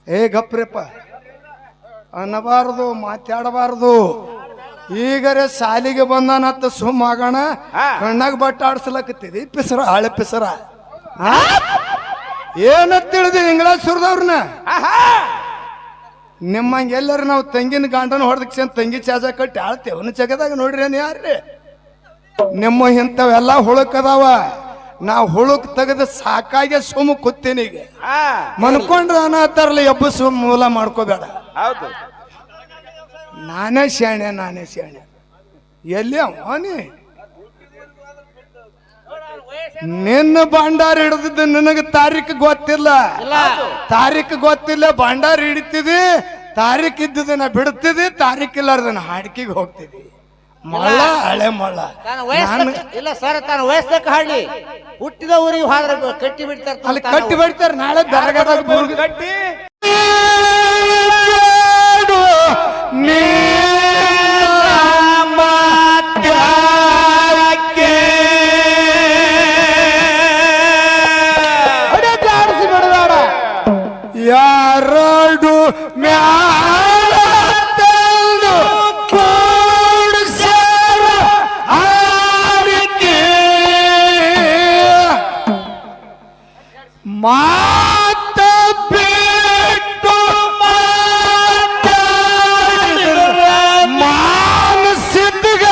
ಏ ಗಪ್ರಪ್ಪ ಅನ್ನಬಾರದು ಮಾತಾಡಬಾರದು. ಈಗರೆ ಸಾಲಿಗೆ ಬಂದಾನತ್ತ ಸುಮ್ಮ ಆಗೋಣ. ಕಣ್ಣಾಗ ಬಟ್ಟ ಆಡ್ಸಲಕತ್ತಿದಿ ಪಿಸರ ಹಳೆ ಪಿಸರ ಏನ ತಿಳಿದಿ ಇಂಗ್ಲಾಸ್ ಸುರದವ್ರನ್ನ. ನಿಮ್ಮಂಗೆ ಎಲ್ಲರೂ ನಾವು ತಂಗಿನ ಗಂಡನ ಹೊಡೆದಕ್ಕೆ ತಂಗಿ ಚಾಜ ಕಟ್ಟಿ ಆಳ್ತೇವನ ಜಗದಾಗ ನೋಡ್ರಿ ಅನ್ ಯಾರ್ರಿ ನಿಮ್ಮ ಇಂಥವೆಲ್ಲ ಹುಳುಕದಾವ. ನಾವು ಹುಳುಕ್ ತೆಗೆದು ಸಾಕಾಗೆ ಸುಮ್ಮ ಕೂತೀನಿ. ಈಗ ಮನ್ಕೊಂಡ್ರೆ ಅನ್ನತ್ತಾರಲ್ಲ ಎಬ್ಬಸು ಮೂಲ ಮಾಡ್ಕೋಬೇಡ. ನಾನೇ ಶಾಣೆ ಎಲ್ಲಿ ಅವನಿ ನಿನ್ನ ಭಂಡಾರ ಹಿಡಿದಿದ್ದು ನಿನಗೆ ತಾರೀಖ್ ಗೊತ್ತಿಲ್ಲ. ಭಂಡಾರ ಹಿಡಿತಿದಿ, ತಾರೀಖ್ ಇದ್ದಿದ್ದು ನಾ ಬಿಡ್ತಿದಿ, ತಾರೀಖ್ ಇಲ್ಲಾರ್ದನ ಹಾಡ್ಕಿಗೆ ಹೋಗ್ತಿದಿ. ಮಳ್ಳ ಹಳೆ ಮಳ್ಳ ಇಲ್ಲ ಸರ್, ತಾನು ವಯಸ್ಸಕ್ಕೆ ಹಾಡ್ಲಿ ಹುಟ್ಟಿದ ಊರಿಗೆ ಹೋದ್ರೆ ಕಟ್ಟಿ ಬಿಡ್ತಾರೆ. ಅಲ್ಲಿ ಕಟ್ಟಿ ಬಿಡ್ತಾರೆ. ನಾಳೆ ಬೆಳಗದಾಗ ಬುರ್ಗ ಕಟ್ಟಿ ಯಾರಡು ಮ್ಯಾಲ ಕೂಡಿಸ್ಯಾರ ಆಡಿಕೆ ಮಾತ ಬಿಟ್ಟು ಮಾನಸಿದ್ಗ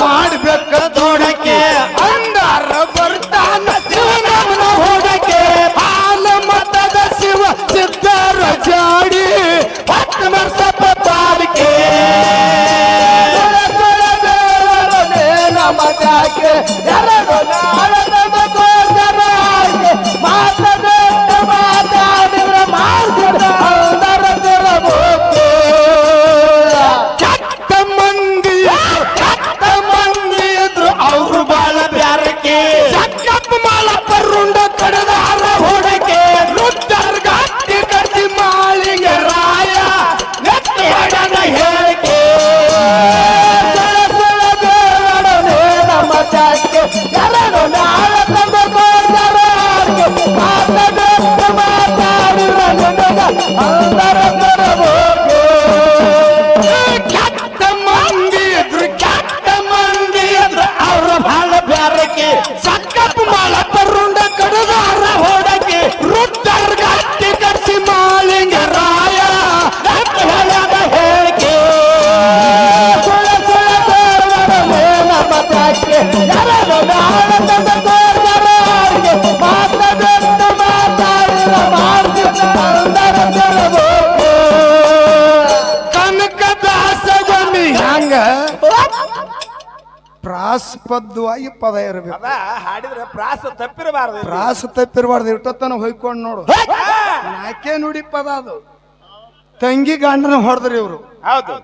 ಮಾಡ್ಬೇಕ ದೊಡಕೆ ಅಂದಾರ ಬರ್ತಾನ ಶಿವನವನ ಹೊಡಕೆ ಹಾಲ ಮತದ ಶಿವ ಸಿದ್ಧರ ಜಾಡಿ ಹತ್ತು ವರ್ಷ ಪಾಲಿಕೆ ಮಜಾಕೆ ಎರಡು ನಾಳದ ಮಾತಾಡಿದ್ರೆ ಮಾಡ್ತಾರೆ ಕೆಟ್ಟ ಮಂದಿ ಇದ್ರು ಅವ್ರು ಬಾಳ ಬ್ಯಾರಕೆ ಸಕ್ಕಪ್ಪ ಮಾಲ ಪರುಂಡ ಕಡದ ಹರ ಹೊಡಕೆ ರುದ್ರಗಾತಿ ಕಟ್ಟಿ ಮಾಳಿಗೆ ರಾಯ ನೆತ್ತಿ ಹಡನ ಹೇಳಿಕೆ ಮಜಾಕೆ ಎರಡು ನಾಳದ ಕೆಟ್ಟ ಮಂದಿ ಇದ್ರು ಅವ್ರ ಬಾಳ ಬ್ಯಾರಕೆ ಸಕ್ಕಪ್ಪ ಮಾಳ ಪರುಂಡ ಕಡದಾರ ಹೊಡಕೆ ರುದ್ರಗಾತಿ ಕಟ್ಟಿ ಮಾಳಿಂಗ ರಾಯ ಹೇಳದ ಹೇಳಿಕೆ ಮಜಾಕೆ ಎರಡು ನಾಳದ ಕನಕದಾಸಗೊಮ್ಮಿ ಹಂಗ ಪ್ರಾಸ್ಪದ್ವಾಗಿ ಪದ ಇರಬೇಕು. ಹಾಡಿದ್ರೆ ಪ್ರಾಸ ತಪ್ಪಿರಬಾರ್ದು. ಪ್ರಾಸ ತಪ್ಪಿರಬಾರ್ದು. ಇಟ್ಟತನ ಹೊಯ್ಕೊಂಡು ನೋಡು ನಾಕೆ ನುಡಿ ಪದ ಅದು. ತಂಗಿ ಗಂಡನ ಹೊಡೆದ್ರಿ ಇವ್ರು. ಹೌದು,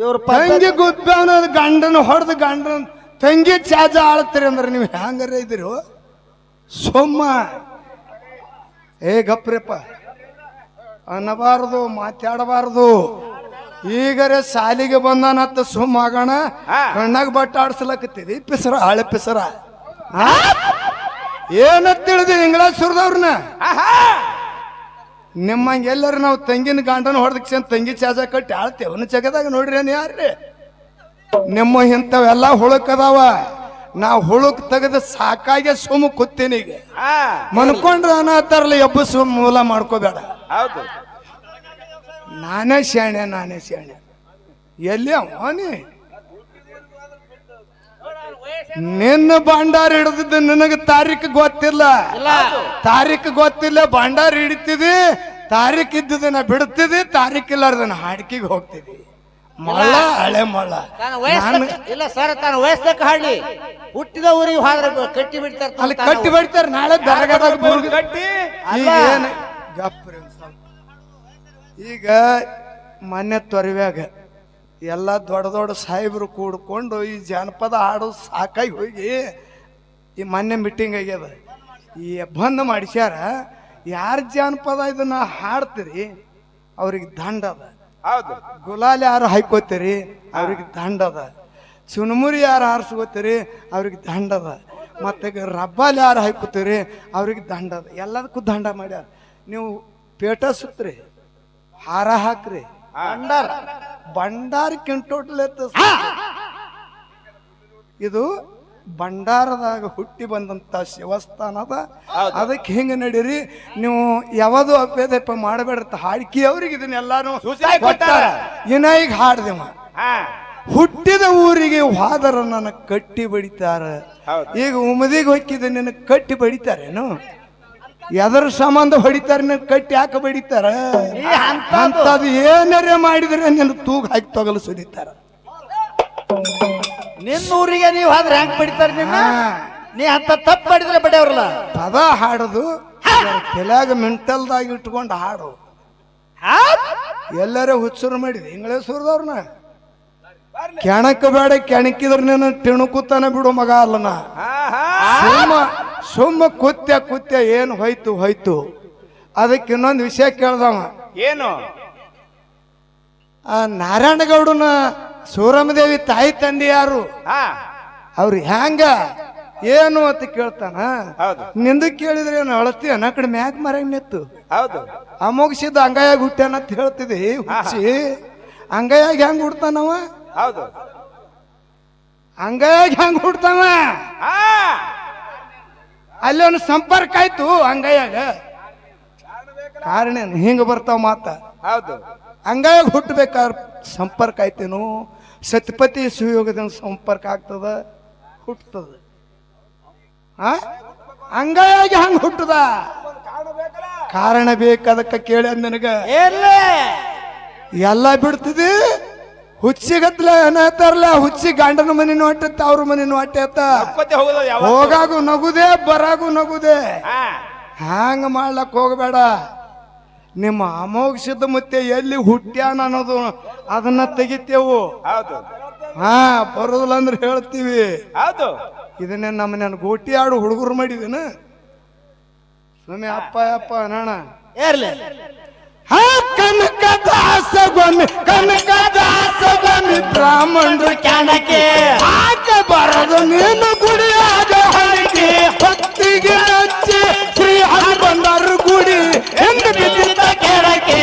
ಇವ್ರ ತಂಗಿ ಗುದ್ದವನ ಗಂಡನ ಹೊಡೆದು ಗಂಡನ ತಂಗಿ ಚಾಜ ಆಳ್ತೀರಿ ಅಂದ್ರೆ ನೀವು ಹ್ಯಾಂಗಾರ ಇದ್ದೀರಿ ಸೊಮ್ಮ ಗಪ್ರಪ್ಪ ಅನ್ನಬಾರದು ಮಾತಾಡಬಾರದು. ಈಗರೆ ಸಾಲಿಗೆ ಬಂದಾನತ್ತ ಸುಮ್ಮ ಆಗೋಣ ಕಣ್ಣಾಗ ಬಟ್ಟ ಆಡ್ಸಲಕತ್ತಿದಿ ಪಿಸರ ಹಳೆ ಪಿಸರ ಏನಂತ ತಿಳಿದಿ ಇಂಗ್ಲಾಸ್ ಸುರದವ್ರನ್ನ ನಿಮ್ಮಂಗೆ ಎಲ್ಲರೂ ನಾವು ತಂಗಿನ ಗಂಡನ ಹೊಡೆದಕ್ಕೆ ತಂಗಿ ಚಾಜ ಕಟ್ಟಿ ಆಳ್ತೇವನ ಜಗದಾಗ ನೋಡ್ರಿ ಯಾರ್ರಿ ನಿಮ್ಮ ಇಂಥವೆಲ್ಲ ಹುಳುಕದಾವ. ನಾವು ಹುಳುಕ್ ತೆಗೆದು ಸಾಕಾಗೆ ಸುಮ್ಮ ಕೂತೀನಿ ಈಗ ಮನ್ಕೊಂಡ್ರೆ ಅನ್ನತ್ತಾರಲ್ಲ ಎಬ್ಬಸು ಮೂಲ ಮಾಡ್ಕೋಬೇಡ. ಹೌದು, ನಾನೇ ಶಾಣೆ ಎಲ್ಲಿ ಅವನಿ ನಿನ್ನ ಭಂಡಾರ ಹಿಡಿದಿದ್ದು ನಿನಗೆ ತಾರೀಖ್ ಗೊತ್ತಿಲ್ಲ. ತಾರೀಖ್ ಗೊತ್ತಿಲ್ಲ ಭಂಡಾರ ಹಿಡಿತಿದಿ. ತಾರೀಖ್ ಇದ್ದಿದ್ದು ನಾ ಬಿಡ್ತಿದಿ. ತಾರೀಖ್ ಇಲ್ಲಾರ್ದ ನಾ ಹಾಡ್ಕಿಗೆ ಹೋಗ್ತಿದಿ. ಮಳ್ಳ ಹಳೆ ಮಳ್ಳ ಇಲ್ಲ ಸರ್, ತಾನು ವಯಸ್ಸಕ್ಕ ಹಾಡ್ಲಿ ಹುಟ್ಟಿದ ಊರಿಗೆ ಹೋದ್ರೆ ಕಟ್ಟಿ ಬಿಡ್ತಾರೆ. ಅಲ್ಲಿ ಕಟ್ಟಿ ಬಿಡ್ತಾರೆ. ನಾಳೆ ದರ್ಗಾದಾಗ ಕಟ್ಟಿ ಏನು ಗಪ್ರಿ ಈಗ ಮೊನ್ನೆ ತೊರವ್ಯಾಗ ಎಲ್ಲ ದೊಡ್ಡ ದೊಡ್ಡ ಸಾಹೇಬರು ಕೂಡ್ಕೊಂಡು ಈ ಜಾನಪದ ಹಾಡು ಸಾಕಾಗಿ ಹೋಗಿ ಈ ಮೊನ್ನೆ ಮೀಟಿಂಗ್ ಆಗ್ಯದ. ಈ ಬಂದ್ ಮಾಡಿಸ್ಯಾರ. ಯಾರು ಜಾನಪದ ಇದನ್ನ ಹಾಡ್ತೀರಿ ಅವ್ರಿಗೆ ದಂಡ ಅದ. ಹೌದು, ಗುಲಾಲ್ ಯಾರು ಹಾಯ್ಕೋತೀರಿ ಅವ್ರಿಗೆ ದಂಡ ಅದ. ಚುನುಮುರಿ ಯಾರು ಹಾರಿಸ್ಕೋತೀರಿ ಅವ್ರಿಗೆ ದಂಡ ಅದ. ಮತ್ತೆ ರಬ್ಬಾಲ್ ಯಾರು ಹಾಯ್ಕೋತೀರಿ ಅವ್ರಿಗೆ ದಂಡ ಅದ. ಎಲ್ಲದಕ್ಕೂ ದಂಡ ಮಾಡ್ಯಾರ. ನೀವು ಪೇಟ ಸುತ್ರಿ, ಹಾರ ಹಾಕ್ರಿ, ಭಂಡಾರ ಕೆಂಟೋಟ್ಲೆ ಇದು ಭಂಡಾರದಾಗ ಹುಟ್ಟಿ ಬಂದಂತ ಶಿವಸ್ಥಾನದ. ಅದಕ್ಕೆ ಹಿಂಗ ನಡೀರಿ ನೀವು ಯಾವುದು ಅಭ್ಯದಪ್ಪ ಮಾಡಬೇಡ್ರ ಹಾಡ್ಕಿ ಅವ್ರಿಗೆ ಇದನ್ನೆಲ್ಲಾನು ಇನ್ನ ಈಗ ಹಾಡ್ದೇವ. ಹುಟ್ಟಿದ ಊರಿಗೆ ಹೋದರ ನನ್ನ ಕಟ್ಟಿ ಬಡಿತಾರ. ಈಗ ಉಮದಿಗೆ ಹೊಕ್ಕಿದ ನಿನ್ನ ಕಟ್ಟಿ ಬಡಿತಾರೇನು? ಎದರ ಸಂಬಂಧ ಹೊಡಿತಾರೆ? ನಿನ್ನ ಕಟ್ಟಿ ಯಾಕೆ ಬಡಿತಾರ? ಅಂತದು ಏನಾರೇ ಮಾಡಿದ್ರೆ ನಿನ್ನ ತೂಗ ಹಾಕಿ ತೊಗಲು ಸುರಿತಾರ. ನಿನ್ನ ಊರಿಗೆ ನೀವು ಆದ್ರೆ ಹೆಂಗ್ ಬಿಡ್ತಾರೆ ನಿನ್ನ? ನೀ ಅಂತ ತಪ್ಪು ಮಾಡಿದ್ರೆ ಬಡಿಯವ್ರಲ್ಲ. ಪದ ಹಾಡೋದು ತಲೆಯಾಗ ಮೆಂಟಲ್ದಾಗ ಇಟ್ಕೊಂಡು ಹಾಡು. ಎಲ್ಲರೂ ಹುಚ್ಚರು ಮಾಡಿದೆ ಇಂಗ್ಲೇಸ್ ಸುರದವ್ರನ್ನ. ಕೆಣಕ ಬೇಡ, ಕೆಣಕಿದ್ರ ನೀನು ತಿಣುಕುತ್ತಾನ ಬಿಡು ಮಗ ಅಲ್ಲನ. ಸುಮ್ಮ ಕುತ್ಯ ಏನು ಹೋಯ್ತು. ಅದಕ್ಕೆ ಇನ್ನೊಂದು ವಿಷಯ ಕೇಳ್ದವ. ಏನು? ನಾರಾಯಣಗೌಡನ ಸೂರಮದೇವಿ ತಾಯಿ ತಂದೆ ಯಾರು? ಅವ್ರು ಹ್ಯಾಂಗ ಏನು ಅಂತ ಕೇಳ್ತಾನ. ನಿಂದು ಕೇಳಿದ್ರೆ ಏನು ಅಳತಿ ಅನ್ನ ಕಡೆ ಮ್ಯಾಕ್ ಮರ್ಯಾಗ ನಿತ್ತು. ಹೌದು, ಅಮೋಗಿಸಿದ ಅಂಗಾಯಾಗ ಹುಟ್ಟ್ಯಾನ ಅಂತ ಹೇಳ್ತಿದಿ. ಹುಚ್ಚಿ ಅಂಗಾಯಾಗ ಹೆಂಗ್ ಹುಡ್ತಾನವ? ಹೌದು, ಅಂಗಾಯಾಗ ಹೆಂಗ್ ಹುಡ್ತಾವ? ಅಲ್ಲಿ ಒಂದು ಸಂಪರ್ಕ ಆಯ್ತು ಅಂಗಾಯಾಗ. ಕಾರಣ ಹಿಂಗ ಬರ್ತಾವ ಮಾತ. ಹೌದು, ಹಂಗಾಗಿ ಹುಟ್ಟಬೇಕಾದ್ರೆ ಸಂಪರ್ಕ ಆಯ್ತೇನು ಸತ್ಪತಿ ಸುಯೋಗದಿಂದ ಸಂಪರ್ಕ ಆಗ್ತದ ಹುಟ್ಟತದ ಹಂಗಾಗಿ ಹಂಗ ಹುಟ್ಟದ ಕಾರಣ ಬೇಕದಕ್ಕ ಕೇಳಿ ನನಗ ಎಲ್ಲ ಬಿಡ್ತದಿ ಹುಚ್ಚಿಗತ್ಲ ಏನತ್ತಾರಲ್ಲ ಹುಚ್ಚಿ ಗಂಡನ ಮನೆ ಹೊಟ್ಟೆತ್ತ ಅವ್ರ ಮನೆ ಹೊಟ್ಟೆತ್ತ ಹೋಗಾಗು ನಗುದೇ ಬರಾಗು ನಗುದೇ ಹ್ಯಾಂಗ ಮಾಡ್ಲಕ್ ಹೋಗಬೇಡ ನಿಮ್ಮ ಅಮೋಘ ಸಿದ್ಧ ಮತ್ತೆ ಎಲ್ಲಿ ಹುಟ್ಟ್ಯಾನ ಅನ್ನೋದು ಅದನ್ನ ತೆಗಿತೇವು ಹಾ ಬರೋದಿಲ್ಲ ಅಂದ್ರೆ ಹೇಳ್ತೀವಿ ಇದನ್ನೇ ನನ್ನ ಗೋಟಿ ಆಡು ಹುಡುಗರು ಮಾಡಿದೇನ ಸುಮ್ಮನೆ ಅಪ್ಪ ಅಪ್ಪ ಅಣ್ಣ ಕನಕದಾಸ ಬ್ರಾಹ್ಮಣರು ಕ್ಯಾನಕ್ಕೆ ಆಕ ಬರದು ನೀನು ಗುಡಿಯಾಗ ಹಣಿಕೆ ಭಕ್ತಿಗೆ ನಚ್ಚಿ ಶ್ರೀ ಹರಿ ಬಂದರು ಗುಡಿ ಎಂದು ಬಿದ್ದಿದ್ದ ಕೆಳಕ್ಕೆ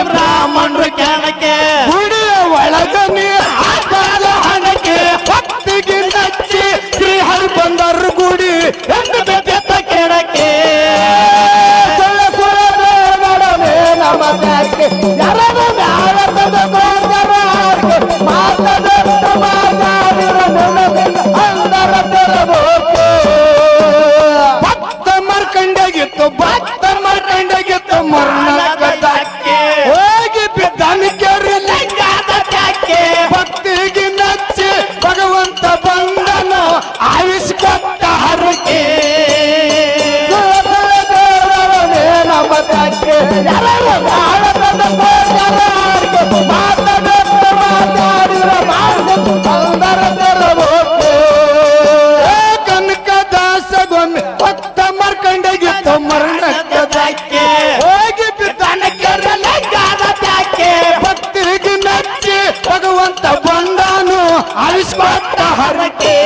ಬ್ರಾಹ್ಮಣರು ಕ್ಯಾನಕ್ಕೆ ಗುಡಿಯ ಒಳಗನೆ ಹಣಕ್ಕೆ ಭಕ್ತಿಗೆ ನಚ್ಚಿ ಶ್ರೀ ಹರಿ ಬಂದರು ಗುಡಿ ಎಂದು ಬಿದ್ದಿದ್ದ ಕೆಳಕ್ಕೆ ಭಕ್ತ ಮರ್ಕಂಡಗಿತ್ತು ಮರಣಕ್ಕೆ ಹೋಗಿ ಬಿದ್ದನಿಕೆರಿ ಲಿಂಗದ ತ್ಯಾಕೆ ಭಕ್ತಿಗೆ ನಚ್ಚಿ ಭಗವಂತ ಬಂದನು ಆಯುಷ್ಕೊಟ್ಟ ಹರಕೆ ನಮ್ಮ ತ್ಯಾಕೆ ಕನಕದಾಸ ಗೊಮ್ಮೆ ಭಕ್ತ ಮರ್ಕಂಡಗಿತ್ತು ಮರಣಕ್ಕೆ ಹೋಗಿ ಬಿದ್ದನಕ್ಕೆ ಭಕ್ತಿಗೆ ನಚ್ಚಿ ಭಗವಂತ ಬಂದಾನು ಆಯುಷ್ಮಾತ ಹರಕೆ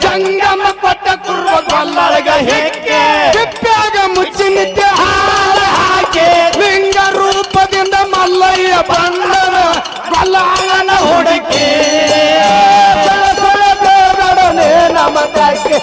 ಜಂಗಮ ಕೊಟ್ಟ ಕುರ್ವ ಕೊಲ್ಲಳಗ ಹೆಕ್ಕೆ ತಿಪ್ಪ್ಯಾಗ ಮುಚ್ಚಿ ನಿತ್ಯ ಹಾರ ಹಾಕಿ ಲಿಂಗ ರೂಪದಿಂದ ಮಲ್ಲಯ್ಯ ಬಂದನ ಕೊಲ್ಲಾಳನ ಹುಡುಕಿ ನಮ್ಮ ತಾಕೆ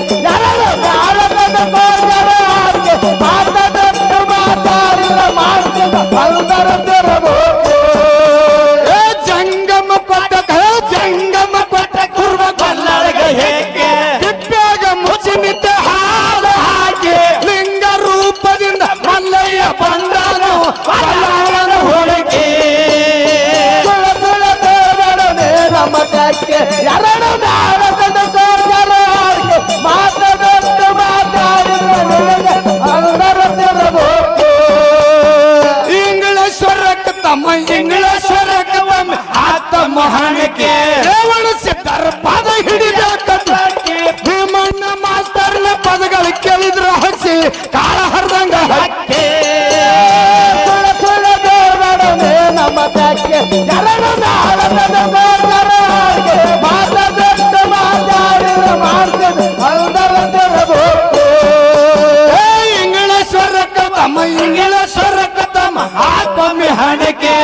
ಜಂಗಮ ಕೊಟ್ಟ ಕುರ್ವ ಕೊಲ್ಲಳಗ ಹೆಕ್ಕೆ ತಿಪ್ಪ್ಯಾಗ ಮುಚ್ಚಿ ನಿತ್ಯ ಹಾರ ಹಾಕಿ ಲಿಂಗ ರೂಪದಿಂದ ಮಲ್ಲಯ್ಯ ಬಂದನು ಕೊಲ್ಲಾಳನ ಹುಡುಕಿ ನಮ್ಮ ತಾಕೆ ಎರಡು ಇಂಗ್ಲೇಶ್ವರಕ್ಕೆ ಆತ ಮಹಾನಕ್ಕೆ ರೇವಣ ಸಿದ್ಧರ ಪದ ಹಿಡಿಬೇಕಂತ ಭೀಮಣ್ಣ ಮಾಸ್ತರ್ನ ಪದಗಳು ಕೇಳಿದ್ರ ಹಸಿ ಕಾಳ ಹರಿದಂಗ ಹಕ್ಕೆ ನಮ್ಮ ತಾಕೆ ಎರಡು ಇಂಗ್ಲೇಶ್ವರಕ್ಕೆ ತಮ್ಮ ಆತ್ಮ ಹಣಕ್ಕೆ